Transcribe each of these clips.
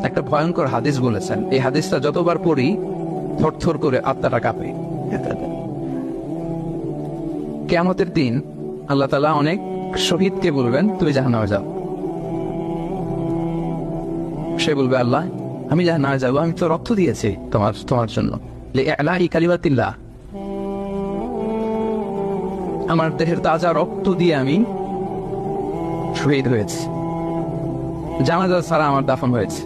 একটা ভয়ঙ্কর হাদিস বলেছেন, এই হাদিসটা যতবার পড়ি থরথর করে আত্মাটা কাঁপে। কিয়ামতের দিন আল্লাহ তাআলা অনেক শহীদকে বলবেন, তুমি জাহান্নামে যাও। সে বলবে, আল্লাহ আমি জাহান্নামে যাবো, আমি তো রক্ত দিয়েছি তোমার জন্য, লিইলাহি কালিমাতিল্লাহ, আমার দেহের তাজা রক্ত দিয়ে আমি শহীদ হয়েছি, জানাজা ছাড়া আমার দাফন হয়েছে,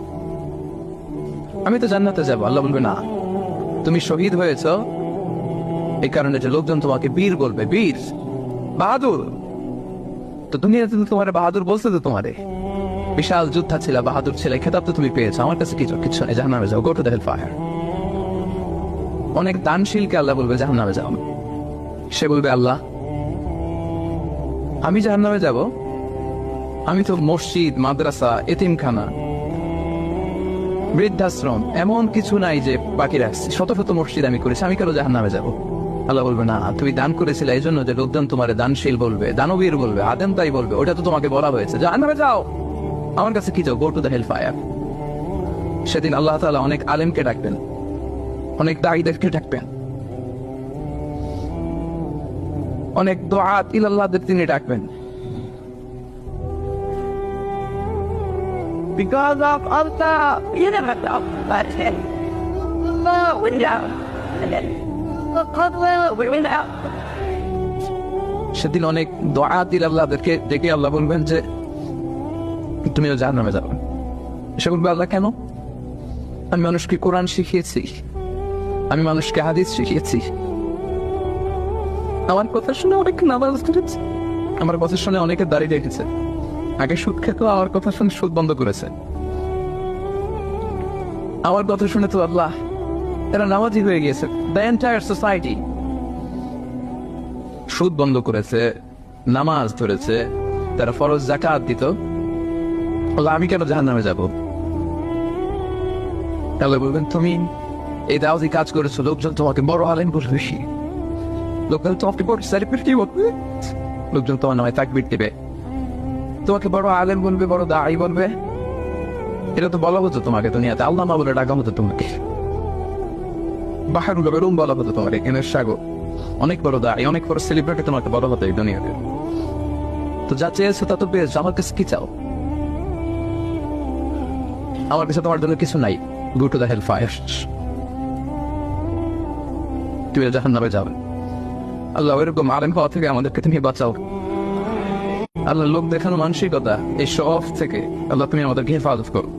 আমি তো জান্নাতে যাব। আল্লাহ বলবে, না, তুমি শহীদ হয়েছ এই কারণে যে লোকজন তোমাকে বীর বলবে, বীর, বাহাদুর। তো দুনিয়াতে তো তোমার বাহাদুর বলছে, তো তোমারে বিশাল যোদ্ধা ছিল, বাহাদুর ছিল, খেতাব তো তুমি পেয়েছো, আমার কাছে কিছু নেই, জাহান্নামে যাও, go to the hell fire. অনেক দানশীলকে আল্লাহ বলবে জাহান্নামে যাও। সে বলবে, আল্লাহ আমি জাহান্নামে যাব, আমি তো মসজিদ, মাদ্রাসা, এতিমখানা, বৃদ্ধাশ্রম এমন কিছু নাই যে বাকি রাখছি, শত শত মসজিদ আমি করেছি, আমি কেন জাহান্নামে যাব? আল্লাহ বলবে, না, তুমি দান করেছিলে এই জন্য যে লোকজন তোমার দানশীল বলবে, দানবীর বলবে, আদেম তাই বলবে, ওটা তো তোমাকে বলা হয়েছে, জাহান্নামে যাও, আমার কাছে কি যাও, go to the hell fire. সেদিন আল্লাহ তাআলা অনেক আলেমকে ডাকবেন, অনেক দাঈদেরকে ডাকবেন, অনেক দুআত ইলাল্লাহদের তিনি ডাকবেন। Because of Allah, you never know about it. Allah went out, and then Allah went out. সেদিন অনেক দুআত ইলাল্লাহদেরকে ডেকে আল্লাহ বলবেন যে তুমিও জাহান্নামে যাবে। সে বলবে, আল্লাহ কেন? আমি মানুষকে কোরআন শিখিয়েছি, আমি মানুষকে হাদিস শিখিয়েছি, আমার কথা শুনে অনেক নামাজ পড়েছে, আমার কথা শুনে অনেকে দাঁড়িয়ে রেখেছে, আগে সুদ খেত, আমার কথা শুনে সুদ বন্ধ করেছে, আমার কথা শুনে তো আল্লাহ এরা নামাজি হয়ে গিয়েছে। দ্য এন্টায়ার সোসাইটি সুদ বন্ধ করেছে, নামাজ ধরেছে, তারা ফরজ যাকাত দিত, আল্লাহ আমি কেন জাহান্নামে যাব? তাহলে বলবেন, তুমি এই দাওয়াতি কাজ করেছো, লোকজন তোমাকে বড় আলেম বলবে, লোকজন তোমাকে বড় সেলিব্রিটি বলবে, লোকজন তোমার নামে তাকবীর দিবে, তোমাকে বড় আলেম বলবে, বড় দাঈ বলবে। এটা তো বলা হতো তোমাকে দুনিয়াতে, আল্লামা বলে ডাকা হতো তোমাকে, বাহারুল উলুম বলা হতো তোমাকে, এনের সাগর, অনেক বড় দাঈ, অনেক বড় সেলিব্রিটি তোমাকে বলা হতো এই দুনিয়াতে। তো যা চেয়েছো তা তো পেয়েছো, আমার কাছে কি চাও? আমার কাছে তোমার জন্য কিছু নাই, go to the hell fire, তুমি জাহান্নামে যাবে। আল্লাহ এরকম আলেম হওয়া থেকে আমাদেরকে তুমি বাঁচাও। আল্লাহ লোক দেখানো মানসিকতা, এই শো অফ থেকে আল্লাহ তুমি আমাদেরকে হেফাজত করো।